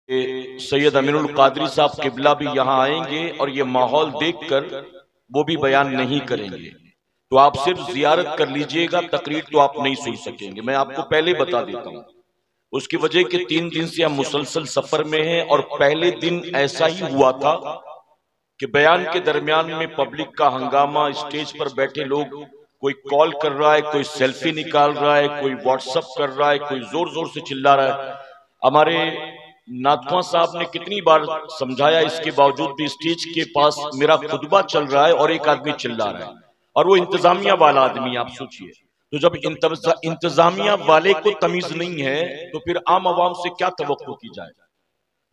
سید امین القادری صاحب قبلہ بھی یہاں آئیں گے اور یہ ماحول دیکھ کر وہ بھی بیان نہیں کریں گے، تو آپ صرف زیارت کر لیجئے گا، تقریر تو آپ نہیں سن سکیں گے۔ میں آپ کو پہلے بتا دیتا ہوں، اس کی وجہ کہ 3 دن سے ہم مسلسل سفر میں ہیں، اور پہلے دن ایسا ہی ہوا تھا کہ بیان کے درمیان میں پبلک کا ہنگامہ، اسٹیج پر بیٹھے لوگ، کوئی کال کر رہا ہے، کوئی سیلفی نکال رہا ہے، کوئی واٹس اپ کر رہا ہے، کوئی زور زور سے چلا رہا ہے۔ ہمارے ناتخواں صاحب نے کتنی بار سمجھایا، اس کے باوجود بھی اسٹیج کے پاس میرا خطبہ چل رہا ہے اور ایک آدمی چلا رہا ہے، اور وہ انتظامیہ والا آدمی، آپ سوچئے۔ تو جب انتظامیہ والے کو تمیز نہیں ہے تو پھر عام عوام سے کیا توقع کی جائے؟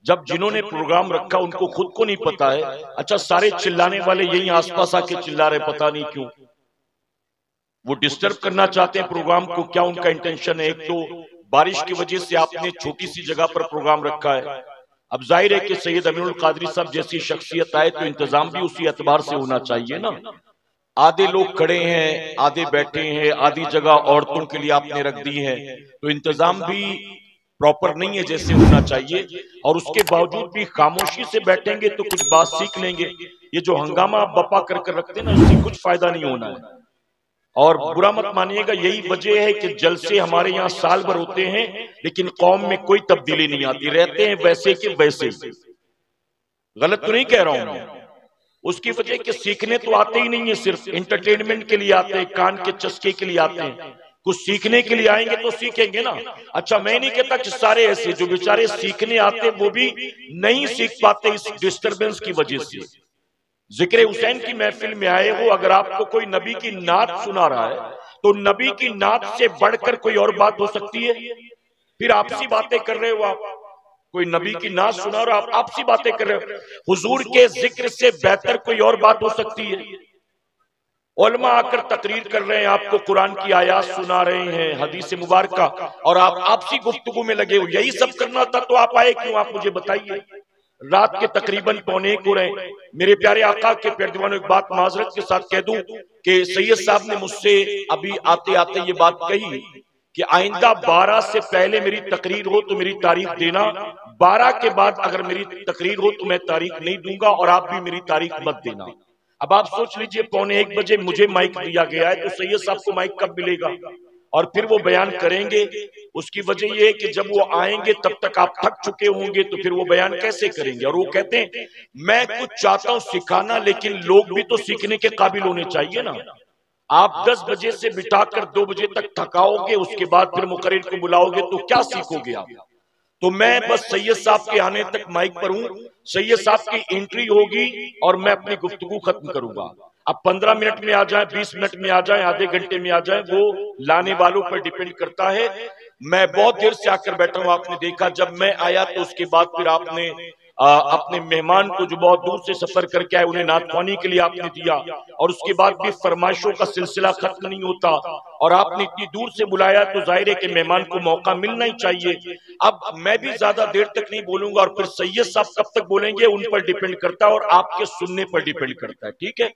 جب جنہوں نے پروگرام رکھا ان کو خود کو نہیں پتا ہے، اچھا سارے چلانے والے یہی آس پاس آ کے چلا رہے، پتا نہیں کیوں وہ ڈسٹرب کرنا چاہتے ہیں پروگرام کو، کیا ان کا انٹینشن ہے؟ ایک تو بارش کی وجہ سے آپ نے چھوٹی سی جگہ پر پروگرام رکھا ہے، اب ظاہر ہے کہ سید امین القادری صاحب جیسی شخصیت آئے تو انتظام بھی اسی اعتبار سے ہونا چاہیے نا۔ آدھے لوگ کھڑے ہیں، آدھے بیٹھے ہیں، آدھی جگہ عورتوں کے لیے آپ نے رکھ دی ہے، تو انتظام بھی پراپر نہیں ہے جیسے ہونا چاہیے، اور اس کے باوجود بھی خاموشی سے بیٹھیں گے تو کچھ بات سیکھ لیں گے۔ یہ جو ہنگامہ آپ بپا کر کر رکھتے ہیں نا، اس سے کچھ فائدہ نہیں ہونا ہے، اور برا مت مانیے گا، یہی وجہ ہے کہ جلسے ہمارے یہاں سال بھر ہوتے ہیں لیکن قوم میں کوئی تبدیلی نہیں آتی، رہتے ہیں ویسے کہ ویسے۔ غلط تو نہیں کہہ رہا ہوں میں؟ اس کی وجہ کہ سیکھنے تو آتے ہی نہیں ہیں، صرف انٹرٹینمنٹ کے لیے آتے ہیں، کان کے چسکے کے لیے آتے ہیں، کچھ سیکھنے کے لیے آئیں گے تو سیکھیں گے نا۔ اچھا میں نہیں کہتا کہ سارے ایسے، جو بیچارے سیکھنے آتے وہ بھی نہیں سیکھ پاتے اس ڈسٹربنس کی وجہ سے۔ ذکر حسین کی محفل میں آئے ہو، اگر آپ کو کوئی نبی کی نعت سنا رہا ہے تو نبی کی نعت سے بڑھ کر کوئی اور بات ہو سکتی ہے؟ پھر آپسی باتیں کر رہے ہو آپ، کوئی نبی کی نعت سنا رہا، آپ آپسی باتیں کر رہے ہو، حضور کے ذکر سے بہتر کوئی اور بات ہو سکتی ہے؟ علماء آ کر تقریر کر رہے ہیں، آپ کو قرآن کی آیات سنا رہے ہیں، حدیث مبارکہ، اور آپ آپسی گفتگو میں لگے ہو۔ یہی سب کرنا تھا تو آپ آئے کیوں؟ آپ مجھے بتائیے۔ رات کے تقریباً 1:45 ہو رہے ہیں۔ میرے پیارے آقا کے پیارے دیوانوں، ایک بات معذرت کے ساتھ کہہ دوں کہ سید صاحب نے مجھ سے ابھی آتے آتے یہ بات کہی کہ آئندہ 12 سے پہلے میری تقریر ہو تو میری تاریخ دینا، 12 کے بعد اگر میری تقریر ہو تو میں تاریخ نہیں دوں گا، اور آپ بھی میری تاریخ مت دینا۔ اب آپ سوچ لیجئے 1:45 بجے مجھے مائک دیا گیا ہے تو سید صاحب کو مائک کب ملے گا؟ اور پھر وہ بیان کریں گے، اس کی وجہ یہ ہے کہ جب وہ آئیں گے تب تک آپ تھک چکے ہوں گے، تو پھر وہ بیان کیسے کریں گے؟ اور وہ کہتے ہیں میں کچھ چاہتا ہوں سکھانا، لیکن لوگ بھی تو سیکھنے کے قابل ہونے چاہیے نا۔ آپ 10 بجے سے بٹھا کر 2 بجے تک تھکاؤ گے، اس کے بعد پھر مقرر کو بلاؤ گے تو کیا سیکھو گے آپ؟ تو میں بس سید صاحب کے آنے تک مائک پر ہوں، سید صاحب کی انٹری ہوگی اور میں اپنی گفتگو ختم کروں گا۔ اب 15 منٹ میں آ جائیں، 20 منٹ میں آ جائیں، آدھے گھنٹے میں آ جائیں، وہ لانے والوں پر ڈیپینڈ کرتا ہے۔ میں بہت دیر سے آ کر بیٹھا ہوں، آپ نے دیکھا جب میں آیا تو اس کے بعد پھر آپ نے اپنے مہمان کو جو بہت دور سے سفر کر کے آئے انہیں نعت خوانی کے لیے آپ نے دیا، اور اس کے بعد بھی فرمائشوں کا سلسلہ ختم نہیں ہوتا، اور آپ نے اتنی دور سے بلایا تو ظاہر ہے کہ مہمان کو موقع ملنا ہی چاہیے۔ اب میں بھی زیادہ دیر تک نہیں بولوں گا، اور پھر سید صاحب کب تک بولیں گے ان پر ڈیپینڈ کرتا ہے، اور آپ کے سننے پر ڈیپینڈ کرتا ہے، ٹھیک ہے؟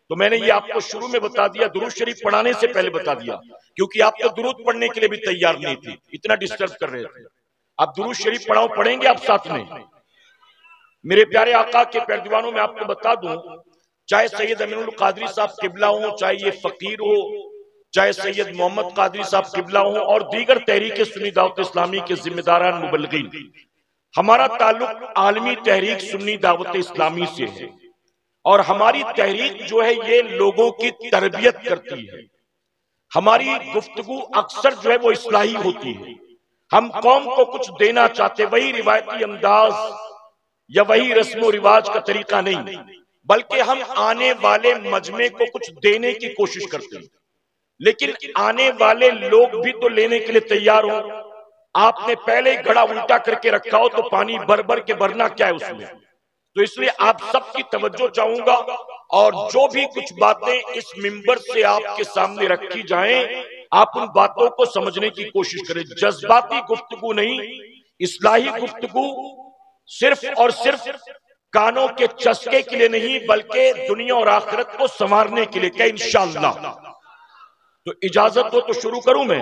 تو میں نے یہ آپ کو شروع میں بتا دیا، درود شریف پڑھانے سے پہلے بتا دیا، کیونکہ آپ تو درود پڑھنے کے لیے بھی تیار نہیں تھی، اتنا ڈسٹرب کر رہے تھے۔ اب درود شریف پڑھیں گے آپ ساتھ میں؟ میرے پیارے آقا کے پیارے دیوانوں، میں آپ کو بتا دوں، چاہے سید امین القادری صاحب قبلہ ہوں، چاہے یہ فقیر ہو، چاہے سید محمد قادری صاحب قبلہ ہوں، اور دیگر تحریک سنی دعوت اسلامی کے ذمہ داران مبلغین، ہمارا تعلق عالمی تحریک سنی دعوت اسلامی سے ہے، اور ہماری تحریک جو ہے یہ لوگوں کی تربیت کرتی ہے۔ ہماری گفتگو اکثر جو ہے وہ اصلاحی ہوتی ہے، ہم قوم کو کچھ دینا چاہتے، وہی روایتی انداز یا وہی رسم و رواج کا طریقہ نہیں، بلکہ ہم آنے والے مجمع کو کچھ دینے کی کوشش کرتے ہیں، لیکن آنے والے لوگ بھی تو لینے کے لیے تیار ہوں۔ آپ نے پہلے ہی گھڑا الٹا کر کے رکھا ہو تو پانی بھر بھر کے بھرنا کیا ہے اس میں؟ تو اس لیے آپ سب کی توجہ چاہوں گا، اور جو بھی کچھ باتیں اس منبر سے آپ کے سامنے رکھی جائیں، آپ ان باتوں کو سمجھنے کی کوشش کریں۔ جذباتی گفتگو نہیں، اصلاحی گفتگو صرف اور صرف کانوں کے چسکے کے لیے نہیں، بلکہ دنیا اور آخرت کو سنوارنے کے لیے کہ انشاءاللہ۔ تو اجازت ہو تو شروع کروں میں؟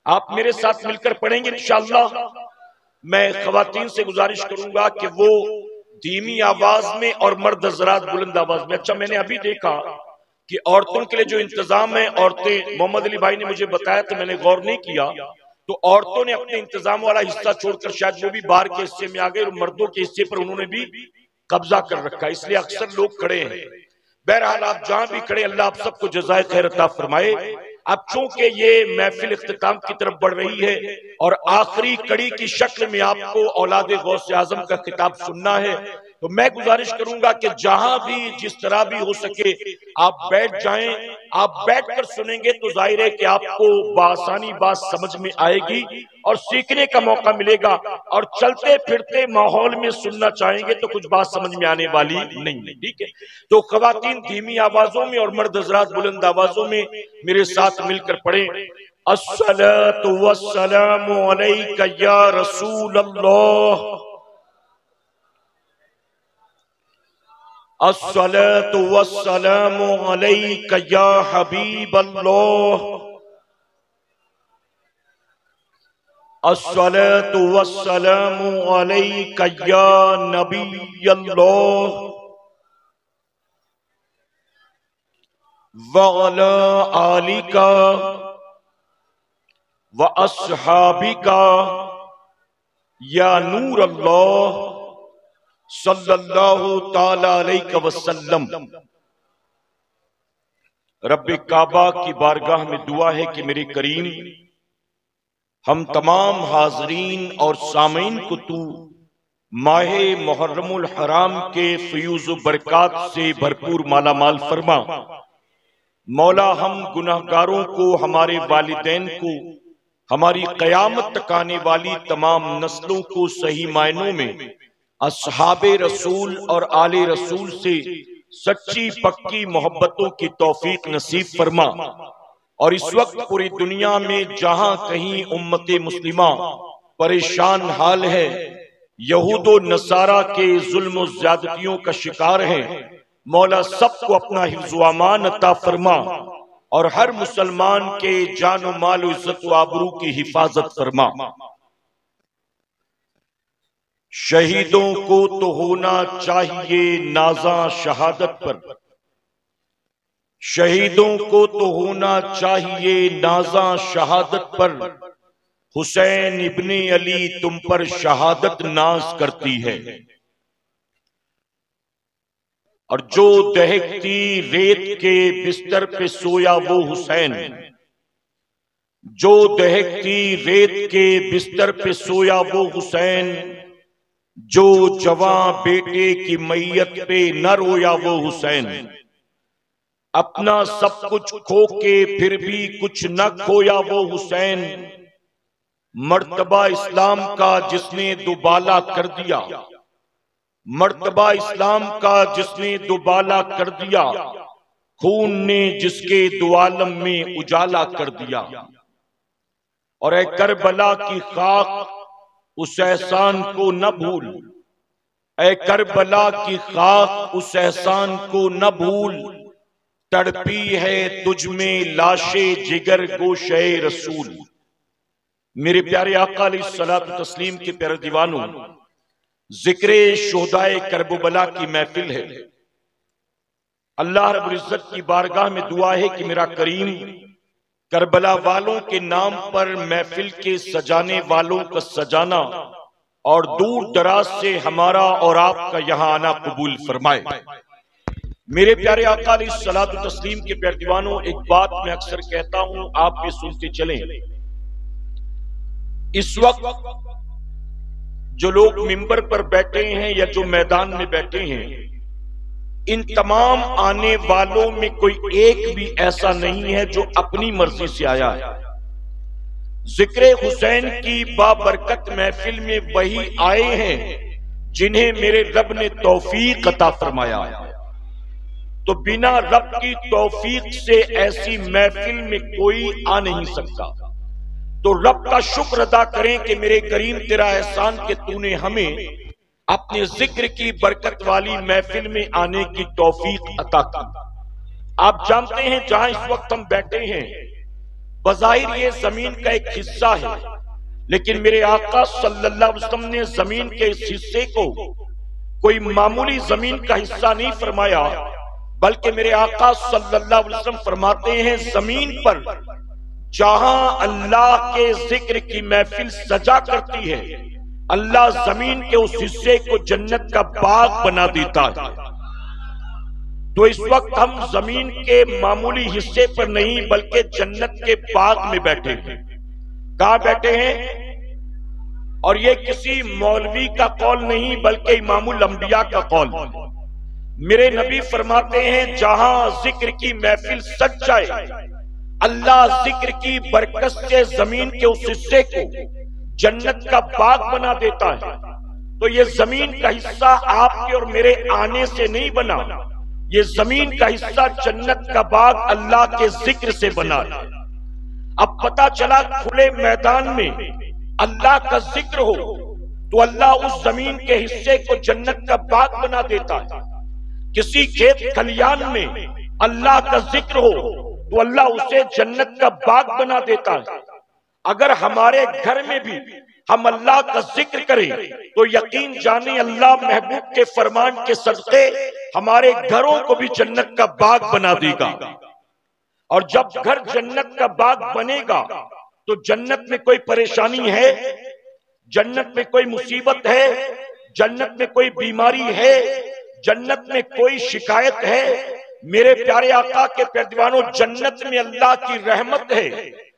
آپ میرے ساتھ مل کر پڑھیں گے انشاءاللہ؟ میں خواتین سے گزارش کروں گا کہ وہ دھیمی آواز میں اور مرد حضرات بلند آواز میں. اچھا میں نے ابھی دیکھا کہ عورتوں کے لیے جو انتظام ہے، عورتیں، محمد علی بھائی نے مجھے بتایا تو میں نے غور نہیں کیا، تو عورتوں نے اپنے انتظام والا حصہ چھوڑ کر شاید وہ بھی باہر کے حصے میں آ گئے اور مردوں کے حصے پر انہوں نے بھی قبضہ کر رکھا، اس لیے اکثر لوگ کھڑے ہیں. بہرحال آپ جہاں بھی کھڑے، اللہ آپ سب کو جزائے خیر عطا فرمائے. اب چونکہ یہ محفل اختتام کی طرف بڑھ رہی ہے اور آخری کڑی کی شکل میں آپ کو اولاد غوث اعظم کا خطاب سننا ہے، تو میں گزارش کروں گا کہ جہاں بھی جس طرح بھی ہو سکے آپ بیٹھ جائیں. آپ بیٹھ کر سنیں گے تو ظاہر ہے کہ آپ کو بآسانی بات سمجھ میں آئے گی اور سیکھنے کا موقع ملے گا، اور چلتے پھرتے ماحول میں سننا چاہیں گے تو کچھ بات سمجھ میں آنے والی نہیں ہے. ٹھیک ہے، تو خواتین دھیمی آوازوں میں اور مرد حضرات بلند آوازوں میں میرے ساتھ مل کر پڑھیں: الصلاۃ والسلام علیک یا رسول اللہ، الصلاۃ والسلام علیک یا حبیب اللہ، الصلاۃ والسلام علیک یا نبی اللہ، وعلی آلک واصحابک یا نور اللہ صلی اللہ تعالی علیہ وسلم. رب کعبہ کی بارگاہ میں دعا ہے کہ میرے کریم ہم تمام حاضرین اور سامعین کو تو ماہ محرم الحرام کے فیوز و برکات سے بھرپور مالا مال فرما. مولا ہم گناہگاروں کو، ہمارے والدین کو، ہماری قیامت تک آنے والی تمام نسلوں کو صحیح معنوں میں اصحاب رسول اور آل رسول سے سچی پکی محبتوں کی توفیق نصیب فرما. اور اس وقت پوری دنیا میں جہاں کہیں امت مسلمہ پریشان حال ہے، یہود و نصارہ کے ظلم و زیادتیوں کا شکار ہے، مولا سب کو اپنا حفظ و امان عطا فرما اور ہر مسلمان کے جان و مال و عزت و آبرو کی حفاظت فرما. شہیدوں کو تو ہونا چاہیے نازاں شہادت پر، شہیدوں کو تو ہونا چاہیے نازاں شہادت پر، حسین ابن علی تم پر شہادت ناز کرتی ہے. اور جو دہکتی ریت کے بستر پہ سویا وہ حسین، جو دہکتی ریت کے بستر پہ سویا وہ حسین، جو جوان بیٹے کی میت پہ نہ رویا وہ حسین، اپنا سب کچھ کھو کے پھر بھی کچھ نہ کھویا وہ حسین، مرتبہ اسلام کا جس نے دوبالا کر دیا، مرتبہ اسلام کا جس نے دوبالا کر دیا، خون نے جس کے دو عالم میں اجالا کر دیا. اور اے کربلا کی خاک اس احسان کو نہ بھول، اے کربلا کی خاک اس احسان کو نہ بھول، تڑپی ہے تجھ میں لاشِ جگر گوشے رسول. میرے پیارے آقا علیہ الصلوۃ والتسلیم کے پیارے دیوانوں، ذکر شہدائے کربلا کی محفل ہے. اللہ رب العزت کی بارگاہ میں دعا ہے کہ میرا کریم کربلا والوں کے نام پر محفل کے سجانے والوں کا سجانا اور دور دراز سے ہمارا اور آپ کا یہاں آنا قبول فرمائے. میرے پیارے آقا علیہ الصلوۃ والتسلیم کے پیارے دیوانوں، ایک بات میں اکثر کہتا ہوں، آپ بھی سنتے چلیں. اس وقت جو لوگ منبر پر بیٹھے ہیں یا جو میدان میں بیٹھے ہیں، ان تمام آنے والوں میں کوئی ایک بھی ایسا نہیں ہے جو اپنی مرضی سے آیا ہے. ذکر حسین کی بابرکت محفل میں وہی آئے ہیں جنہیں میرے رب نے توفیق عطا فرمایا ہے. تو بنا رب کی توفیق سے ایسی محفل میں کوئی آ نہیں سکتا. تو رب کا شکر ادا کریں کہ میرے کریم تیرا احسان کہ تو نے ہمیں اپنے ذکر کی برکت والی محفل میں آنے کی توفیق عطا کی. آپ جانتے ہیں جہاں اس وقت ہم بیٹھے ہیں، بظاہر یہ زمین کا ایک حصہ ہے، لیکن میرے آقا صلی اللہ علیہ وسلم نے زمین کے اس حصے کو کوئی معمولی زمین کا حصہ نہیں فرمایا، بلکہ میرے آقا صلی اللہ علیہ وسلم فرماتے ہیں زمین پر جہاں اللہ کے ذکر کی محفل سجا کرتی ہے، اللہ زمین کے اس حصے کو جنت کا باغ بنا دیتا ہے۔ تو اس وقت ہم زمین کے معمولی حصے پر نہیں بلکہ جنت کے باغ میں بیٹھے ہیں۔ کہاں بیٹھے ہیں؟ اور یہ کسی مولوی کا قول نہیں بلکہ امام الانبیاء کا قول۔ میرے نبی فرماتے ہیں جہاں ذکر کی محفل سج جائے، اللہ ذکر کی برکت سے زمین کے اس حصے کو جنت کا باغ بنا دیتا ہے۔ تو یہ زمین کا حصہ آپ کے اور میرے آنے سے نہیں بنا، یہ زمین کا حصہ جنت کا باغ اللہ کے ذکر سے بنا ہے۔ اب پتا چلا کھلے میدان میں اللہ کا ذکر ہو تو اللہ اس زمین کے حصے کو جنت کا باغ بنا دیتا ہے۔ کسی کھیت کھلیان میں اللہ کا ذکر ہو تو اللہ اسے جنت کا باغ بنا دیتا ہے۔ اگر ہمارے گھر میں بھی ہم اللہ کا ذکر کریں تو یقین جانیں اللہ محبوب کے فرمان کے صدقے ہمارے گھروں کو بھی جنت کا باغ بنا دے گا۔ اور جب گھر جنت کا باغ بنے گا تو جنت میں کوئی پریشانی ہے، جنت میں کوئی مصیبت ہے، جنت میں کوئی بیماری ہے، جنت میں کوئی شکایت ہے؟ میرے پیارے آقا کے پیروانوں، جنت میں اللہ کی رحمت ہے،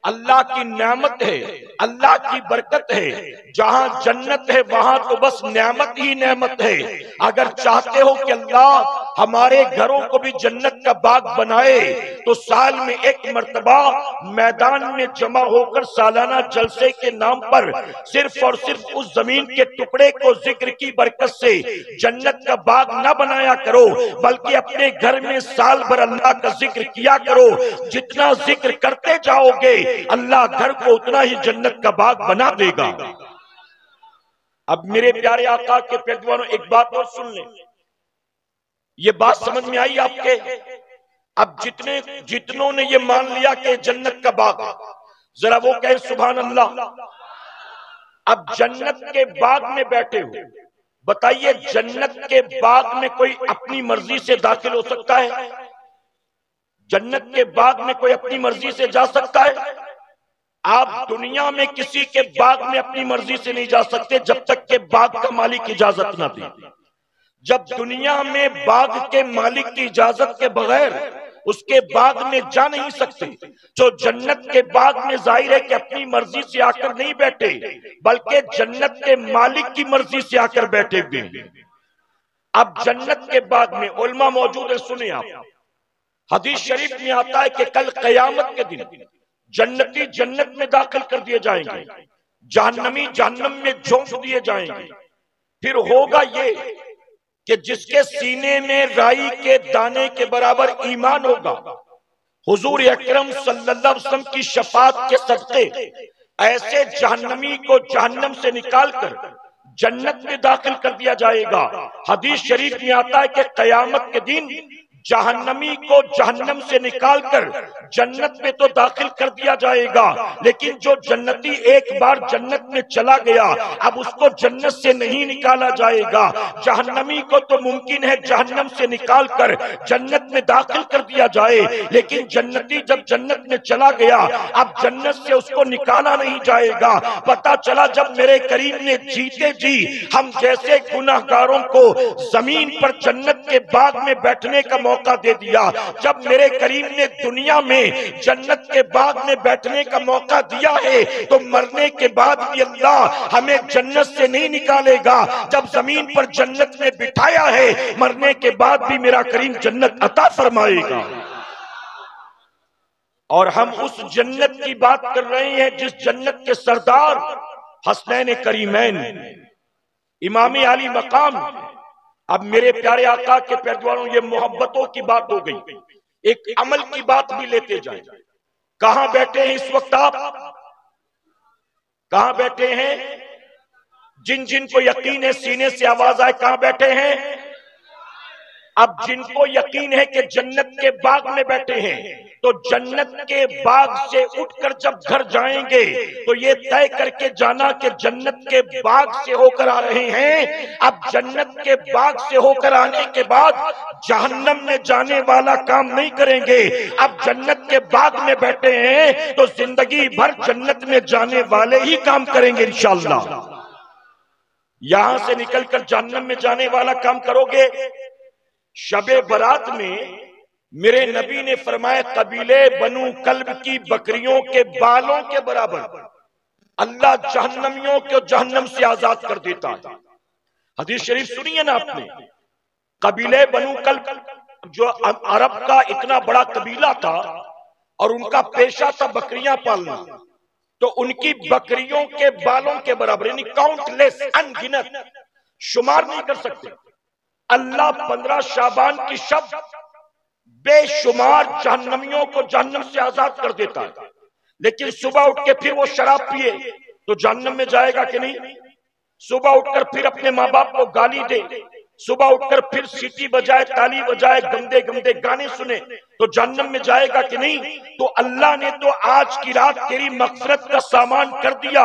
اللہ کی نعمت ہے، اللہ کی برکت ہے۔ جہاں جنت ہے وہاں تو بس نعمت ہی نعمت ہے۔ اگر چاہتے ہو کہ اللہ ہمارے گھروں کو بھی جنت کا باغ بنائے تو سال میں ایک مرتبہ میدان میں جمع ہو کر سالانہ جلسے کے نام پر صرف اور صرف اس زمین کے ٹکڑے کو ذکر کی برکت سے جنت کا باغ نہ بنایا کرو، بلکہ اپنے گھر میں سال بھر اللہ کا ذکر کیا کرو۔ جتنا ذکر کرتے جاؤ گے اللہ گھر کو اتنا ہی جنت کا باغ بنا دے گا۔ اب میرے پیارے آقا کے پیروانوں ایک بات اور سن لیں، یہ بات سمجھ میں آئی آپ کے؟ اب جتنوں نے یہ مان لیا کہ جنت کا باغ، ذرا وہ کہیں سبحان اللہ۔ اب جنت کے باغ میں بیٹھے ہو، بتائیے جنت کے باغ میں کوئی اپنی مرضی سے داخل ہو سکتا ہے؟ جنت کے باغ میں کوئی اپنی مرضی سے جا سکتا ہے؟ آپ دنیا میں کسی کے باغ میں اپنی مرضی سے نہیں جا سکتے جب تک کہ باغ کا مالک اجازت نہ دے۔ جب دنیا میں باغ کے مالک کی اجازت کے بغیر اس کے باغ میں جا نہیں سکتے، جو جنت کے باغ میں ظاہر ہے کہ اپنی مرضی سے آ کر نہیں بیٹھے بلکہ جنت کے مالک کی مرضی سے آ کر بیٹھے ہوئے۔ اب جنت کے باغ میں علماء موجود ہیں، سنیں آپ، حدیث شریف میں آتا ہے کہ کل قیامت کے دن جنتی جنت میں داخل کر دیے جائیں گے، جہنمی جہنم میں جھونک دیے جائیں گے۔ پھر ہوگا یہ کہ جس کے سینے میں رائی کے دانے کے برابر ایمان ہوگا، حضور اکرم صلی اللہ علیہ وسلم کی شفاعت کے صدقے ایسے جہنمی کو جہنم سے نکال کر جنت میں داخل کر دیا جائے گا۔ حدیث شریف میں آتا ہے کہ قیامت کے دن جہنمی کو جہنم سے نکال کر جنت میں تو داخل کر دیا جائے گا، لیکن جو جنتی ایک بار جنت میں چلا گیا اب اس کو جنت سے نہیں نکالا جائے گا۔ جہنمی کو تو ممکن ہے جہنم سے نکال کر جنت میں داخل کر دیا جائے، لیکن جنتی جب جنت میں چلا گیا اب جنت سے اس کو نکالا نہیں جائے گا۔ پتا چلا جب میرے کریم نے جیتے جی ہم جیسے گناہگاروں کو زمین پر جنت کے باغ میں بیٹھنے کا موقع دے دیا، جب میرے کریم نے دنیا میں جنت کے باغ میں بیٹھنے کا موقع دیا ہے تو مرنے کے بعد بھی اللہ ہمیں جنت سے نہیں نکالے گا۔ جب زمین پر جنت میں بٹھایا ہے مرنے کے بعد بھی میرا کریم جنت عطا فرمائے گا۔ اور ہم اس جنت کی بات کر رہے ہیں جس جنت کے سردار حسنین کریمین امام عالی مقام۔ اب میرے پیارے آقا کے پیروانوں یہ محبتوں کی بات ہو گئی، ایک عمل کی بات بھی لیتے جائیں۔ کہاں بیٹھے ہیں اس وقت آپ؟ کہاں بیٹھے ہیں؟ جن جن کو یقین ہے سینے سے آواز آئے، کہاں بیٹھے ہیں؟ اب جن کو یقین ہے کہ جنت کے باغ میں بیٹھے ہیں تو جنت کے باغ سے اٹھ کر جب گھر جائیں گے تو یہ طے کر کے جانا کہ جنت کے باغ سے ہو کر آ رہے ہیں. اب جنت کے باغ سے ہو کر آنے کے بعد جہنم میں جانے والا کام نہیں کریں گے. اب جنت کے باغ میں بیٹھے ہیں تو زندگی بھر جنت میں جانے والے ہی کام کریں گے انشاءاللہ. یہاں سے نکل کر جہنم میں جانے والا کام کرو گے. شب برات میں میرے نبی نے فرمایا قبیلے بنو کلب کی بکریوں کے بالوں کے برابر اللہ جہنمیوں کو جہنم سے آزاد کر دیتا ہے. حدیث شریف سنیے نا آپ نے. قبیلے بنو کلب جو عرب کا اتنا بڑا قبیلہ تھا اور ان کا پیشہ تھا بکریاں پالنا، تو ان کی بکریوں کے بالوں کے برابر، یعنی کاؤنٹ لیس، انگنت، شمار نہیں کر سکتے. اللہ 15 شعبان کی شب بے شمار جہنمیوں کو جہنم سے آزاد کر دیتا ہے. لیکن صبح اٹھ کے پھر وہ شراب پیے تو جہنم میں جائے گا کہ نہیں؟ صبح اٹھ کر پھر اپنے ماں باپ کو گالی دے، صبح اٹھ کر پھر سیٹی بجائے، تالی بجائے، گندے گندے گانے سنے تو جہنم میں جائے گا کہ نہیں؟ تو اللہ نے تو آج کی رات تیری مغفرت کا سامان کر دیا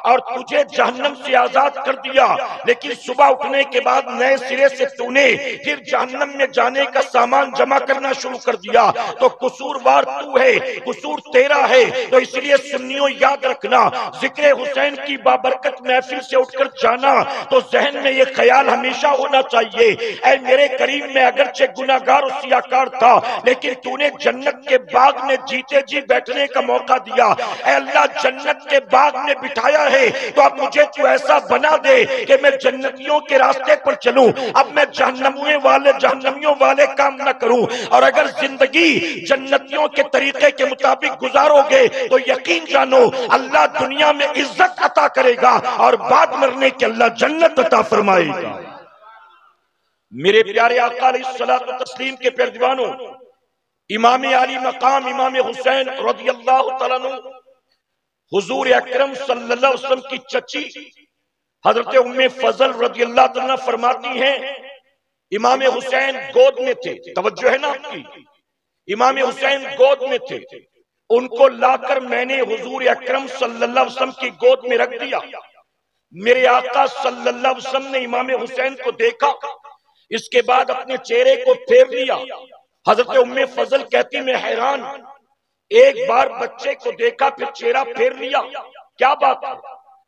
اور تجھے جہنم سے آزاد کر دیا، لیکن صبح اٹھنے کے بعد نئے سرے سے تو نے پھر جہنم میں جانے کا سامان جمع کرنا شروع کر دیا. تو قصوروار تو ہے، قصور تیرا ہے. تو اس لیے سنیوں یاد رکھنا، ذکر حسین کی بابرکت محفل سے اٹھ کر جانا تو ذہن میں یہ خیال ہمیشہ ہونا چاہیے، اے میرے کریم میں اگرچہ گناہگار و سیاہکار تھا لیکن تو نے جنت کے باغ میں جیتے جی بیٹھنے کا موقع دیا. اے اللہ جنت کے باغ میں بٹھایا ہے تو اب مجھے تو ایسا بنا دے کہ میں جنتیوں کے راستے پر چلوں، اب میں جہنمیوں والے کام نہ کروں. اور اگر زندگی جنتیوں کے طریقے کے مطابق گزارو گے تو یقین جانو اللہ دنیا میں عزت عطا کرے گا اور بعد مرنے کے اللہ جنت عطا فرمائے گا. میرے پیارے آقا علیہ الصلوۃ والتسلیم کے پیروانوں، امام علی مقام امام حسین رضی اللہ تعالیٰ عنہ، حضور اکرم صلی اللہ علیہ وسلم کی چچی حضرت ام فضل رضی اللہ تعالیٰ فرماتی ہیں امام حسین گود میں تھے. توجہ ہے نا آپ کی؟ امام حسین گود میں تھے، ان کو لا کر میں نے حضور اکرم صلی اللہ علیہ وسلم کی گود میں رکھ دیا. میرے آقا صلی اللہ علیہ وسلم نے امام حسین کو دیکھا، اس کے بعد اپنے چہرے کو پھیر لیا. حضرت ام فضل کہتی میں حیران، ایک بار بچے کو دیکھا پھر چہرہ پھیر لیا، کیا بات ہے؟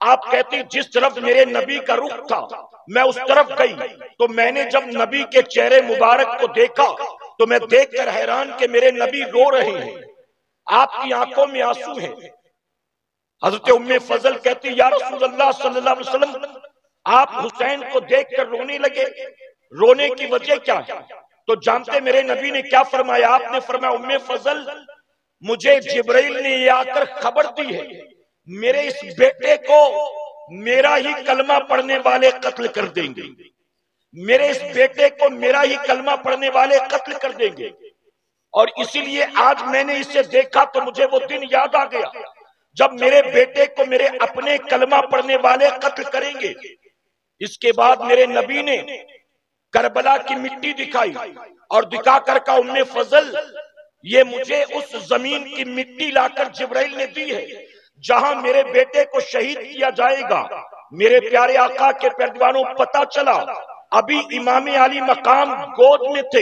آپ کہتی جس طرف میرے نبی کا رخ تھا میں اس طرف گئی تو میں نے جب نبی کے چہرے مبارک کو دیکھا تو میں دیکھ کر حیران کہ میرے نبی رو رہے ہیں، آپ کی آنکھوں میں آنسو ہیں. حضرت ام فضل کہتی یا رسول اللہ صلی اللہ علیہ وسلم، آپ حسین کو دیکھ کر رونے لگے، رونے کی وجہ کیا ہے؟ تو جانتے میرے نبی نے کیا فرمایا؟ آپ نے فرمایا ام فضل، مجھے جبرائیل نے یہ آ کر خبر دی ہے میرے اس بیٹے کو میرا ہی کلمہ پڑھنے والے قتل کر دیں گے، میرے اس بیٹے کو میرا ہی کلمہ پڑھنے والے قتل کر دیں گے. اور اسی لیے آج میں نے اسے دیکھا تو مجھے وہ دن یاد آ گیا جب میرے بیٹے کو میرے اپنے کلمہ پڑھنے والے قتل کریں گے. اس کے بعد میرے نبی نے کربلا کی مٹی دکھائی اور دکھا کر کہا ام فضل یہ مجھے اس زمین کی مٹی لا کر جبرائیل نے دی ہے جہاں میرے بیٹے کو شہید کیا جائے گا. میرے پیارے آقا کے پیروانوں، پتہ چلا ابھی امام علی مقام گود میں تھے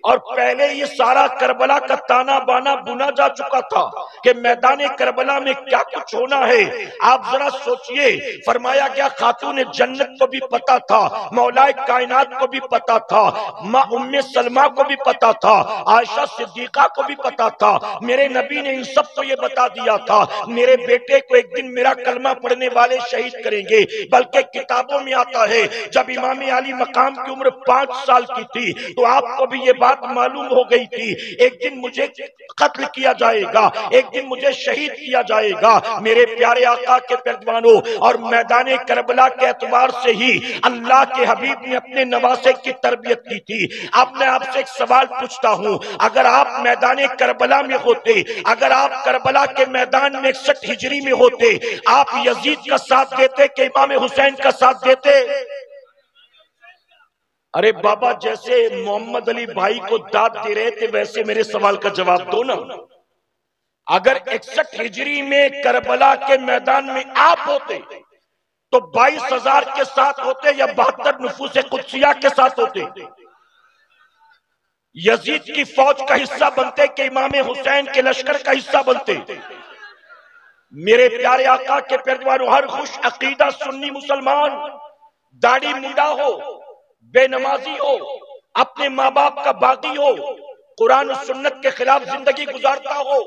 اور پہلے یہ سارا کربلا کا تانا بانا بنا جا چکا تھا کہ میدان کربلا میں کیا کچھ ہونا ہے. آپ ذرا سوچئے، فرمایا گیا خاتون جنت کو بھی پتا تھا، مولا کائنات کو بھی پتا تھا، ماں ام سلمہ کو بھی پتا تھا، عائشہ صدیقہ کو بھی پتا تھا. میرے نبی نے ان سب کو یہ بتا دیا تھا میرے بیٹے کو ایک دن میرا کلمہ پڑھنے والے شہید کریں گے. بلکہ کتابوں میں آتا ہے جب امام علی مقام کی عمر 5 سال کی تھی تو آپ کو بھی یہ بات معلوم ہو گئی تھی ایک دن مجھے قتل کیا جائے گا، ایک دن مجھے شہید کیا جائے گا. میرے پیارے آقا کے پیروانوں، اور میدان کربلا کے اعتبار سے ہی اللہ کے حبیب نے اپنے نواسے کی تربیت کی تھی. اب میں آپ سے ایک سوال پوچھتا ہوں، اگر آپ میدان کربلا میں ہوتے، اگر آپ کربلا کے میدان میں 61 ہجری میں ہوتے، آپ یزید کا ساتھ دیتے کہ امام حسین کا ساتھ دیتے؟ ارے بابا جیسے محمد علی بھائی کو داد دے رہے تھے ویسے میرے سوال کا جواب دو نا. اگر 61 ہجری میں کربلا کے میدان میں آپ ہوتے تو 22,000 کے ساتھ ہوتے یا 72 نفوس قدسیہ کے ساتھ ہوتے؟ یزید کی فوج کا حصہ بنتے کہ امام حسین کے لشکر کا حصہ بنتے؟ میرے پیارے آقا کے پیروانوں، ہر خوش عقیدہ سنی مسلمان داڑھی منڈا ہو، بے نمازی ہو، اپنے ماں باپ کا باغی ہو، قرآن و سنت کے خلاف زندگی گزارتا ہو،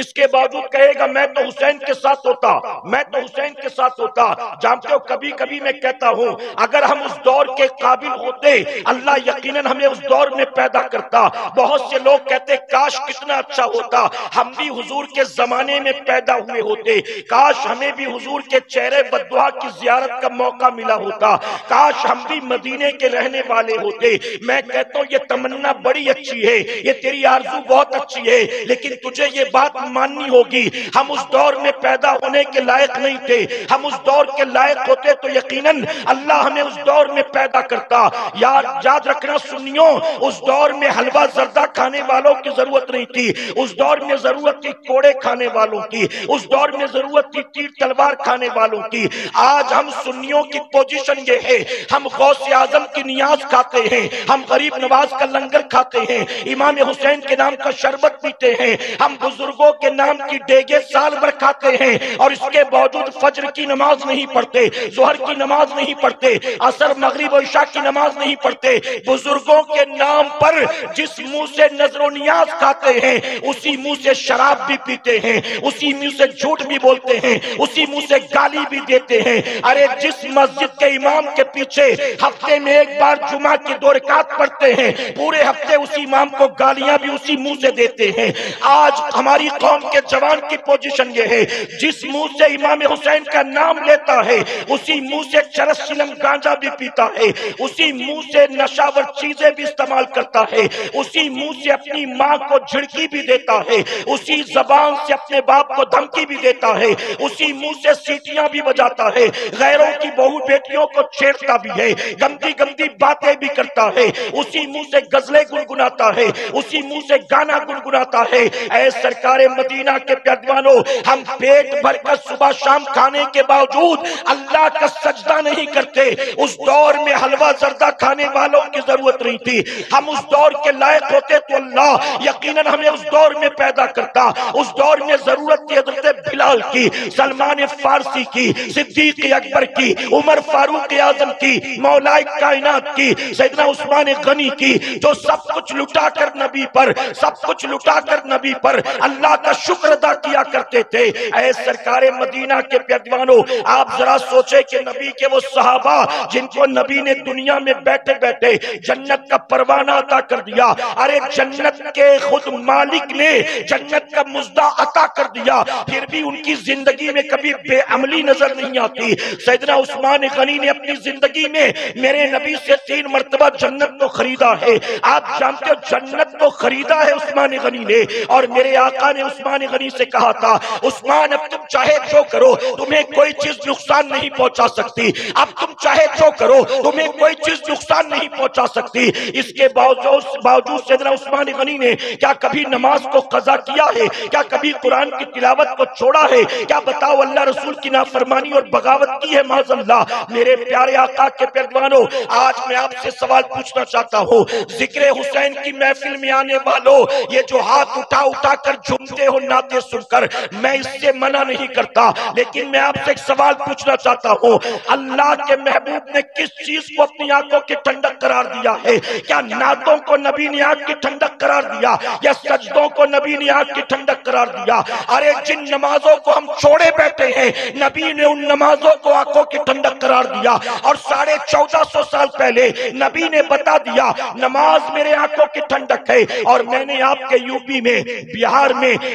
اس کے باوجود کہے گا میں تو حسین کے ساتھ ہوتا، میں تو حسین کے ساتھ ہوتا. جانتے ہو کبھی کبھی میں کہتا ہوں اگر ہم اس دور کے قابل ہوتے اللہ یقیناً ہمیں اس دور میں پیدا کرتا. بہت سے لوگ کہتے کاش کتنا اچھا ہوتا ہم بھی حضور کے زمانے میں پیدا ہوئے ہوتے، کاش ہمیں بھی حضور کے چہرے بددعا کی زیارت کا موقع ملا ہوتا، کاش ہم بھی مدینے کے رہنے والے ہوتے. میں کہتا ہوں یہ تمنا بڑی اچھی ہے، یہ تیری آرزو بہت اچھی ہے، لیکن تجھے یہ بات ماننی ہوگی ہم اس دور میں پیدا ہونے کے لائق نہیں تھے. ہم اس دور کے لائق ہوتے تو یقیناً اللہ ہمیں اس دور میں پیدا کرتا. یاد رکھنا سنیوں، اس دور میں حلوہ زردہ کھانے والوں کی ضرورت نہیں تھی، اس دور میں ضرورت تھی کوڑے کھانے والوں کی، اس دور میں ضرورت تھی تیر تلوار کھانے والوں کی. آج ہم سنیوں کی پوزیشن یہ ہے ہم غوث اعظم کی نیاز کھاتے ہیں، ہم غریب نواز کا لنگر کھاتے ہیں، امام حسین کے نام کا شربت پیتے ہیں، ہم بزرگوں کے نام کی ڈیگے سال بھر کھاتے ہیں، اور اس کے باوجود فجر کی نماز نہیں پڑھتے، ظہر کی نماز نہیں پڑھتے، عصر مغرب و عشاء کی نماز نہیں پڑھتے. بزرگوں کے نام پر جس منہ سے نظر و نیاز کھاتے ہیں اسی منہ سے شراب بھی پیتے ہیں، اسی منہ سے جھوٹ بھی بولتے ہیں، اسی منہ سے گالی بھی دیتے ہیں. ارے جس مسجد کے امام کے پیچھے ہفتے میں ایک بار جمعہ کی 2 رکعت پڑھتے ہیں پورے ہفتے اسی امام کو گالیاں بھی اسی منہ سے دیتے ہیں. آج ہماری قوم کے جوان کی پوزیشن یہ ہے جس منہ سے امام حسین کا نام لیتا ہے اسی منہ سے چرس چلم گانجا بھی پیتا ہے، اسی منہ سے نشاور چیزیں بھی استعمال کرتا ہے، اسی منہ سے اپنی ماں کو جھڑکی بھی دیتا ہے، اسی زبان سے اپنے باپ کو دھمکی بھی دیتا ہے، اسی منہ سے سیٹیاں بھی بجاتا ہے، غیروں کی بہو بیٹیوں کو چھیڑتا بھی ہے، گندی گندی باتیں بھی کرتا ہے، اسی منہ سے غزلیں گنگناتا ہے، اسی منہ سے گانا گنگناتا ہے. اے سرکار مدینہ کے پیادوانوں، ہم پیٹ بھر کر صبح شام کھانے کے باوجود اللہ کا سجدہ نہیں کرتے. اس دور میں حلوہ زردہ کھانے والوں کی ضرورت نہیں تھی، ہم اس دور کے لائق ہوتے تو اللہ یقیناً ہمیں اس دور میں پیدا کرتا. اس دور میں ضرورت تھی حضرت بلال کی، سلمان فارسی کی، صدیق اکبر کی، عمر فاروق اعظم کی، مولا کائنات کی، سیدنا عثمان غنی کی، جو سب کچھ لٹا کر نبی پر، سب کچھ لٹا کر نبی پر اللہ کا شکر ادا کیا کرتے تھے. اے سرکار مدینہ کے پیادوانوں، آپ ذرا سوچیں کہ نبی کے وہ صحابہ جن کو نبی نے دنیا میں بیٹھے بیٹھے جنت کا پروانہ عطا کر دیا، ارے جنت کے خود مالک نے جنت کا مزدہ عطا کر دیا، پھر بھی ان کی زندگی میں کبھی بے عملی نظر نہیں آتی. سیدنا عثمان غنی نے اپنی زندگی میں میرے نبی سے 3 مرتبہ جنت کو خریدا ہے. آپ جانتے ہو جنت کو خریدا ہے عثمان غنی نے، اور میرے آقا نے عثمان غنی سے کہا تھا عثمان اب تم چاہے جو کرو تمہیں کوئی چیز نقصان نہیں پہنچا سکتی، اب تم چاہے جو کرو تمہیں کوئی چیز نقصان نہیں پہنچا سکتی. اس کے باوجود سیدنا عثمان غنی نے کیا کبھی نماز کو قضا کیا ہے؟ کیا کبھی قرآن کی تلاوت کو چھوڑا ہے؟ کیا بتاؤ اللہ رسول کی نافرمانی اور بغاوت کی ہے معاذ اللہ؟ میرے پیارے آقا کے پیروانوں، آج میں آپ سے سوال پوچھنا چاہتا ہوں، ذکر حسین کی محفل میں آنے والوں، یہ جو ہاتھ اٹھا اٹھا کر جھومتے ہو نعتیں سن کر، میں اس سے منع نہیں کرتا، لیکن میں آپ سے ایک سوال پوچھنا چاہتا ہوں، اللہ کے محبوب نے کس چیز کو اپنی آنکھوں کی ٹھنڈک قرار دیا ہے؟ کیا نعتوں کو نبی نے آنکھ کی ٹھنڈک قرار دیا یا سجدوں کو نبی نے آنکھ کی ٹھنڈک قرار دیا؟ ارے جن نمازوں کو ہم چھوڑے بیٹھے ہیں نبی نے ان نمازوں کو آنکھوں کی ٹھنڈک قرار دیا، اور 1450 سال پہلے نبی نے بتا دیا نماز میرے آنکھوں کی ٹھنڈک ہے. اور میں نے آپ کے یو پی میں، بہار میں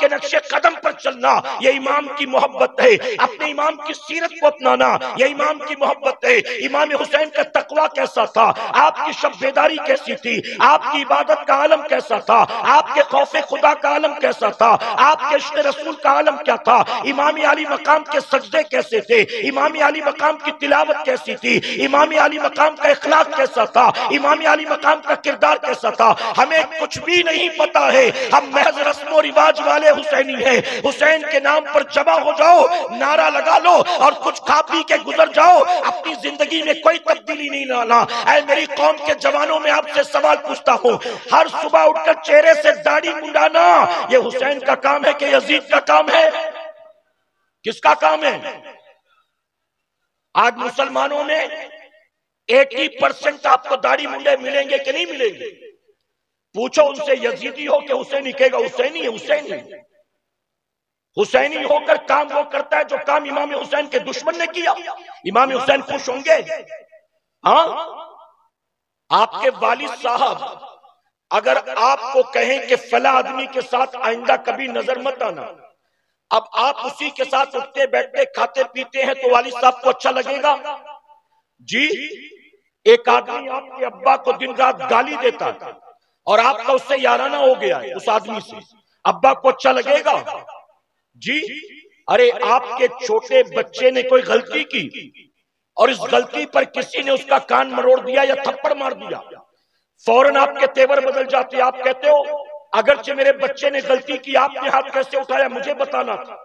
کے نقش قدم پر چلنا یہ امام کی محبت ہے، اپنے امام کی سیرت کو اپنانا یہ امام کی محبت ہے۔ امام حسین کا تقوی کیسا تھا، آپ کی شب بیداری کیسی تھی، آپ کی عبادت کا عالم کیسا تھا، آپ کے خوف خدا کا عالم کیسا تھا، آپ کے عشق رسول کا عالم کیا تھا، امام علی مقام کے سجدے کیسے تھے، امام علی مقام کی تلاوت کیسی تھی، امام علی مقام کا اخلاق کیسا تھا، امام علی مقام کا کردار کیسا تھا۔ ہمیں کچھ بھی نہیں پتا ہے، ہم محض رسم و رواج والے حسینی ہیں۔ حسین کے نام پر جمع ہو جاؤ، نعرہ لگا لو اور کچھ کھا پی کے گزر جاؤ، اپنی زندگی میں کوئی تبدیلی نہیں لانا۔ اے میری قوم کے جوانوں، میں آپ سے سوال پوچھتا ہوں، ہر صبح اٹھ کر چہرے سے داڑھی منڈانا یہ حسین کا کام ہے کہ یزید کا کام ہے؟ کس کا کام ہے؟ آج مسلمانوں میں 80% آپ کو داڑھی منڈے ملیں گے کہ نہیں ملیں گے؟ پوچھو ان سے یزیدی ہو کہ حسینی، کہے گا حسینی ہے، حسینی۔ حسینی ہو کر کام وہ کرتا ہے جو کام امام حسین کے دشمن نے کیا۔ امام حسین خوش ہوں گے؟ ہاں؟ آپ کے والد صاحب اگر آپ کو کہیں کہ فلاں آدمی کے ساتھ آئندہ کبھی نظر مت آنا، اب آپ اسی کے ساتھ اٹھتے بیٹھتے کھاتے پیتے ہیں تو والد صاحب کو اچھا لگے گا؟ جی، ایک آدمی آپ کے ابا کو دن رات گالی دیتا تھا اور آپ کا اس سے یارانہ ہو گیا ہے اس آدمی سے، ابا کو اچھا لگے گا؟ جی، ارے آپ کے چھوٹے بچے نے کوئی غلطی کی اور اس غلطی پر کسی نے اس کا کان مروڑ دیا یا تھپڑ مار دیا، فوراً آپ کے تیور بدل جاتے، آپ کہتے ہو اگرچہ میرے بچے نے غلطی کی، آپ نے ہاتھ کیسے اٹھایا مجھے بتانا تھا،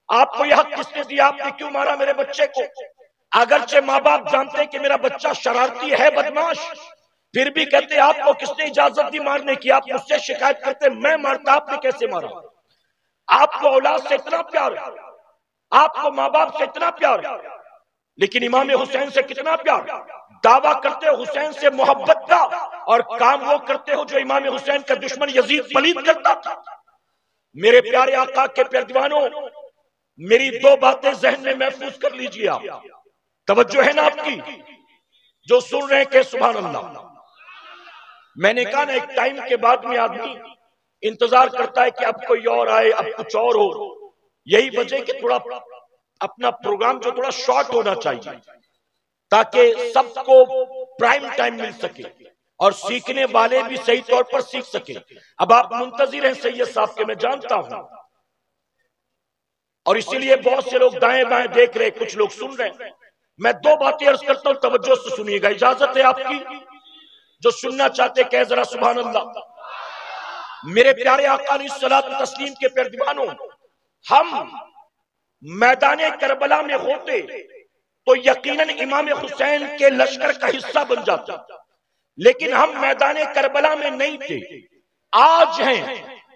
آپ کو یہ حق کس نے دیا، آپ نے کیوں مارا میرے بچے کو؟ اگرچہ ماں باپ جانتے کہ میرا بچہ شرارتی ہے، بدماش، پھر بھی کہتے آپ کو کس نے اجازت دی مارنے کی؟ آپ مجھ سے شکایت کرتے میں مارتا، آپ نے کیسے مارا؟ آپ کو اولاد سے اتنا پیار، آپ کو ماں باپ سے اتنا پیار، لیکن امام حسین سے کتنا پیار؟ دعویٰ کرتے ہو حسین سے محبت کا اور کام وہ کرتے ہو جو امام حسین کا دشمن یزید پلید کرتا تھا۔ میرے پیارے آقا کے پیروانوں، میری دو باتیں ذہن میں محفوظ کر لیجئے، آپ توجہ ہے نا آپ کی جو سن رہے ہیں کہ سبحان اللہ؟ میں نے کہا نا ایک ٹائم کے بعد میں آدمی انتظار کرتا ہے کہ اب کوئی اور آئے، اب کچھ اور ہو، یہی وجہ کہ تھوڑا اپنا پروگرام جو تھوڑا شارٹ ہونا چاہیے تاکہ سب کو پرائم ٹائم مل سکے اور سیکھنے والے بھی صحیح طور پر سیکھ سکے۔ اب آپ منتظر ہیں سید صاحب کے، میں جانتا ہوں، اور اسی لیے بہت سے لوگ دائیں بائیں دیکھ رہے، کچھ لوگ سن رہے ہیں۔ میں دو باتیں عرض کرتا ہوں، توجہ سے سنیے گا، اجازت ہے آپ کی؟ جو سننا چاہتے کہے ذرا سبحان اللہ۔ میرے پیارے آقا علیہ الصلوۃ والتسلیم کے پیروانوں، ہم میدان کربلا میں ہوتے تو یقیناً امام حسین کے لشکر کا حصہ بن جاتا، لیکن ہم میدان کربلا میں نہیں تھے، آج ہیں،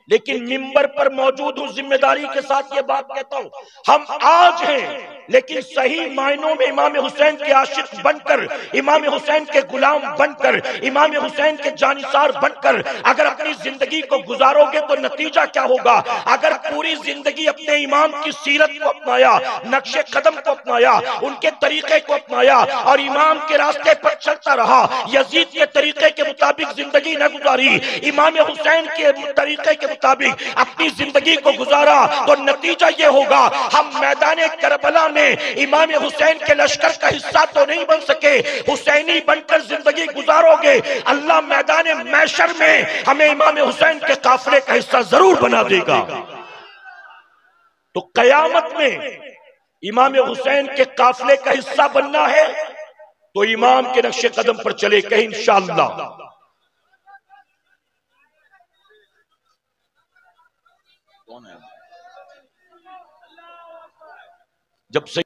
لیکن منبر پر موجود ہوں، ذمہ داری کے ساتھ یہ بات کہتا ہوں، ہم آج ہیں لیکن صحیح معنوں میں امام حسین کے عاشق بن کر، امام حسین کے غلام بن کر، امام حسین کے جانثار بن کر اگر اپنی زندگی کو گزارو گے تو نتیجہ کیا ہوگا؟ اگر پوری زندگی اپنے امام کی سیرت کو اپنایا، نقش قدم کو اپنایا، ان کے طریقے کو اپنایا اور امام کے راستے پر چلتا رہا، یزید کے طریقے کے مطابق زندگی نہ گزاری، امام حسین کے طریقے کے مطابق اپنی زندگی کو گزارا، تو نتیجہ یہ ہوگا ہم میدان کربلا میں امام حسین کے لشکر کا حصہ تو نہیں بن سکے، حسینی بن کر زندگی گزارو گے، اللہ میدان محشر میں ہمیں امام حسین کے قافلے کا حصہ ضرور بنا دے گا۔ تو قیامت میں امام حسین کے قافلے کا حصہ بننا ہے تو امام کے نقش قدم پر چلے، کہیں انشاءاللہ۔ جب سے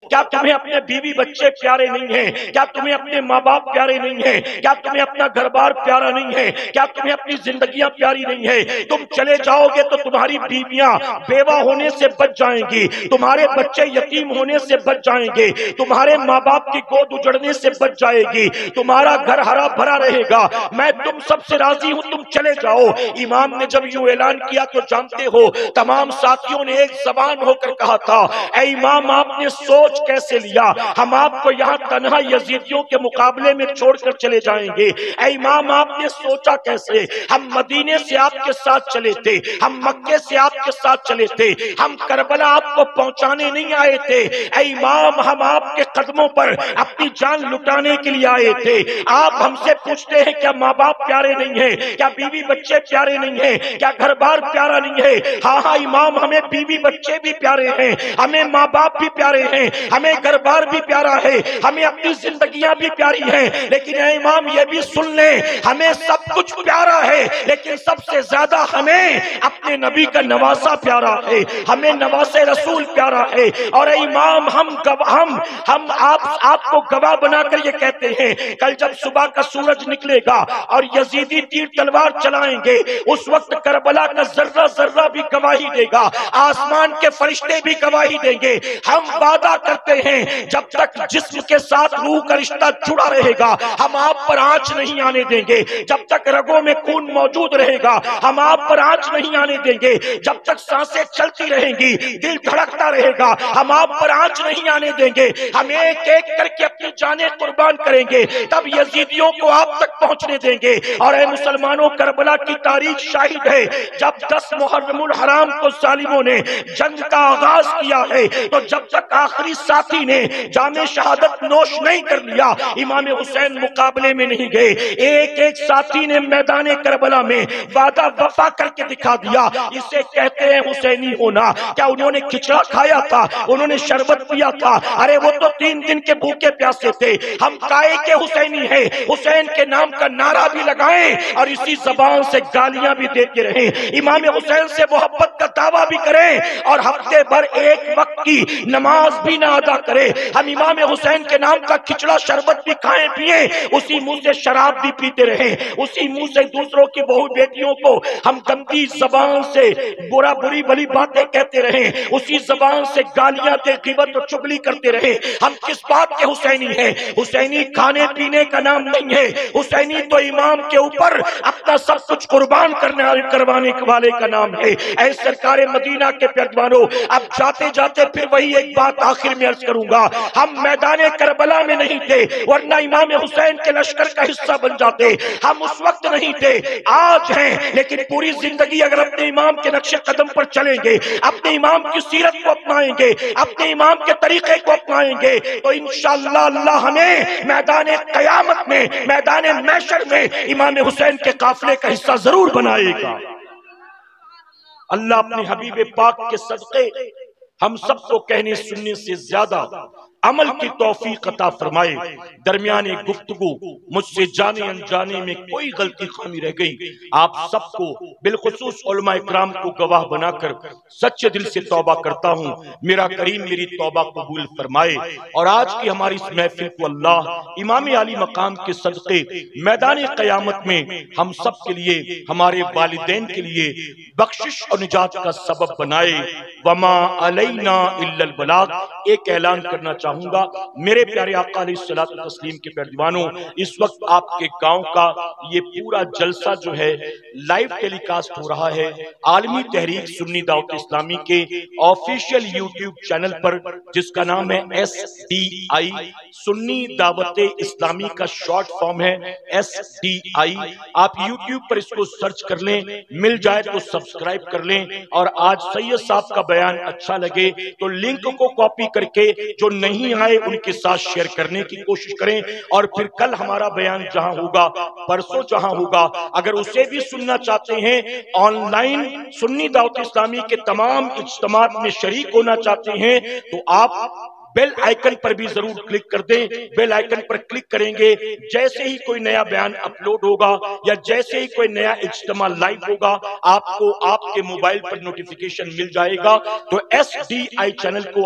کیا تمہیں اپنے بیوی بچے پیارے نہیں ہیں؟ کیا تمہیں اپنے ماں باپ پیارے نہیں ہیں؟ کیا تمہیں اپنا گھر بار پیارا نہیں ہے؟ کیا تمہیں اپنی زندگیاں پیاری نہیں ہیں؟ تم چلے جاؤ گے تو تمہاری بیویاں بیوہ ہونے سے بچ جائیں گی، تمہارے بچے یتیم ہونے سے بچ جائیں گے، تمہارے ماں باپ کی گود اجڑنے سے بچ جائے گی، تمہارا گھر ہرا بھرا رہے گا، میں تم سب سے راضی ہوں، تم چلے جاؤ۔ امام نے جب یوں اعلان کیا تو جانتے ہو تمام ساتھیوں نے ایک زبان ہو کر کہا تھا، اے امام آپ نے سوچ کیسے لیا؟ ہم آپ کو یہاں تنہا یزیدیوں کے مقابلے میں چھوڑ کر چلے جائیں گے؟ اے امام آپ نے سوچا کیسے؟ ہم مدینے سے آپ کے ساتھ چلے تھے، ہم مکے سے آپ کے ساتھ چلے تھے، ہم کربلا آپ کو پہنچانے نہیں آئے تھے۔ اے امام ہم آپ کے قدموں پر اپنی جان لٹانے کے لیے آئے تھے۔ آپ ہم سے پوچھتے ہیں کیا ماں باپ پیارے نہیں ہیں؟ کیا بیوی بچے پیارے نہیں ہیں؟ کیا گھر بار پیارا نہیں ہے؟ ہاں ہاں امام ہمیں بیوی بچے بھی پیارے ہیں، ہمیں ماں باپ بھی پیارے ہیں، ہمیں گھر بار بھی پیارا ہے، ہمیں اپنی زندگیاں بھی پیاری ہیں، لیکن اے امام یہ بھی سن لیں ہمیں سب کچھ پیارا ہے، لیکن سب سے زیادہ ہمیں اپنے نبی کا نواسہ پیارا ہے، ہمیں نواز رسول پیارا ہے۔ اور اے امام ہم آپ کو گواہ بنا کر یہ کہتے ہیں کل جب صبح کا سورج نکلے گا اور یزیدی تیر تلوار چلائیں گے اس وقت کربلا کا ذرہ ذرہ بھی گواہی دے گا، آسمان کے فرشتے بھی گواہی دیں گے۔ ہم وعدہ کرتے ہیں جب تک جسم کے ساتھ روح کا رشتہ جڑا رہے گا ہم آپ پر آنچ نہیں آنے دیں گے، جب تک رگوں میں خون موجود رہے گا ہم آپ پر آنچ نہیں آنے دیں گے، جب تک سانسیں چلتی رہیں گی دل دھڑکتا رہے گا ہم آپ پر آنچ نہیں آنے دیں گے، ہم ایک ایک کر کے اپنی جانیں قربان کریں گے تب یزیدیوں کو آپ تک پہنچنے دیں گے۔ اور اے مسلمانوں کربلا کی تاریخ شاہد ہے جب 10 محرم الحرام کو ظالموں نے جنگ کا آغاز کیا ہے تو جب تک آخری ساتھی نے جام شہادت نوش نہیں کر لیا امام حسین مقابلے میں نہیں گئے۔ ایک ایک ساتھی نے میدان کربلا میں وعدہ وفا کر کے دکھا دیا، اسے کہتے ہیں حسینی ہونا۔ کیا انہوں نے کھچڑا کھایا تھا؟ انہوں نے شربت پیا تھا؟ ارے وہ تو 3 دن کے بھوکے پیاسے تھے۔ ہم کائے کے حسینی ہیں، حسین کے نام کا نعرہ بھی لگائیں اور اسی زبان سے گالیاں بھی دیتے رہیں، امام حسین سے محبت کا دعویٰ بھی کریں اور ہفتے بھر ایک وقت کی نماز بھی نہ ادا کریں۔ ہم امام حسین کے نام کا کھچڑا شربت بھی کھائیں پیئیں، اسی منہ سے شراب بھی پیتے رہیں، اسی منہ سے دوسروں کی بہو بیٹیوں کو ہم گندی زبان سے بری بھلی باتیں کہتے رہیں، اسی زبان سے گالیاں دے غیبت و چغلی کرتے رہیں۔ ہم کس بات کے حسینی ہیں؟ حسینی کھانے پینے کا نام نہیں ہے، حسینی تو امام کے اوپر اپنا سب کچھ قربان کروانے والے کا نام ہے۔ اے سرکار مدینہ کے پیروانوں، اب جاتے جاتے پھر وہی ایک بات آخر میں عرض کروں گا، ہم میدان کربلا میں نہیں تھے ورنہ امام حسین کے لشکر کا حصہ بن جاتے، ہم اس وقت نہیں تھے، آج ہیں، لیکن پوری زندگی اگر اپنے امام کے نقش قدم پر چلیں گے، اپنے امام کی سیرت کو اپنائیں گے، اپنے امام کے طریقے کو اپنائیں گے تو انشاءاللہ اللہ ہمیں میدان قیامت میں، میدان محشر میں امام حسین کے قافلے کا حصہ ضرور بنائے گا۔ اللہ اپنے حبیب پاک کے صدقے ہم سب کو کہنے سننے سے زیادہ عمل کی توفیق عطا فرمائے۔ درمیان گفتگو مجھ سے جانے انجانے میں کوئی غلطی خامی رہ گئی، آپ سب کو بالخصوص علماء اکرام کو گواہ بنا کر سچے دل سے توبہ کرتا ہوں، میرا کریم میری توبہ قبول فرمائے۔ اور آج کی ہماری اس محفل کو اللہ امام عالی مقام کے صدقے میدان قیامت میں ہم سب کے لیے، ہمارے والدین کے لیے بخشش اور نجات کا سبب بنائے۔ وما علینا الا البلاغ۔ ایک اعلان کرنا چاہوں گا میرے پیارے آقا علیہ الصلوۃ والتسلیم کے پیروانوں، اس وقت آپ کے گاؤں کا یہ پورا جلسہ جو ہے لائیو ٹیلی کاسٹ ہو رہا ہے عالمی تحریک سنی دعوت اسلامی کے آفیشیل یوٹیوب چینل پر، جس کا نام ہے SDI سنی دعوت اسلامی کا شارٹ فارم ہے SDI۔ آپ یوٹیوب پر اس کو سرچ کر لیں، مل جائے تو سبسکرائب کر لیں، اور آج سید صاحب کا بیان اچھا لگے تو لنک کو کاپی کر کے جو نہیں آئے ان کے ساتھ شیئر کرنے کی کوشش کریں، اور پھر کل ہمارا بیان جہاں ہوگا، پرسوں جہاں ہوگا، اگر اسے بھی سننا چاہتے ہیں، آن لائن سنی دعوت اسلامی کے تمام اجتماعات میں شریک ہونا چاہتے ہیں تو آپ بیل آئیکن پر بھی ضرور کلک کر دیں۔ بیل آئیکن پر کلک کریں گے، جیسے ہی کوئی نیا بیان اپلوڈ ہوگا یا جیسے ہی کوئی نیا اجتماع لائیو ہوگا آپ کو آپ کے موبائل پر نوٹیفیکیشن مل جائے گا۔ تو SDI چینل کو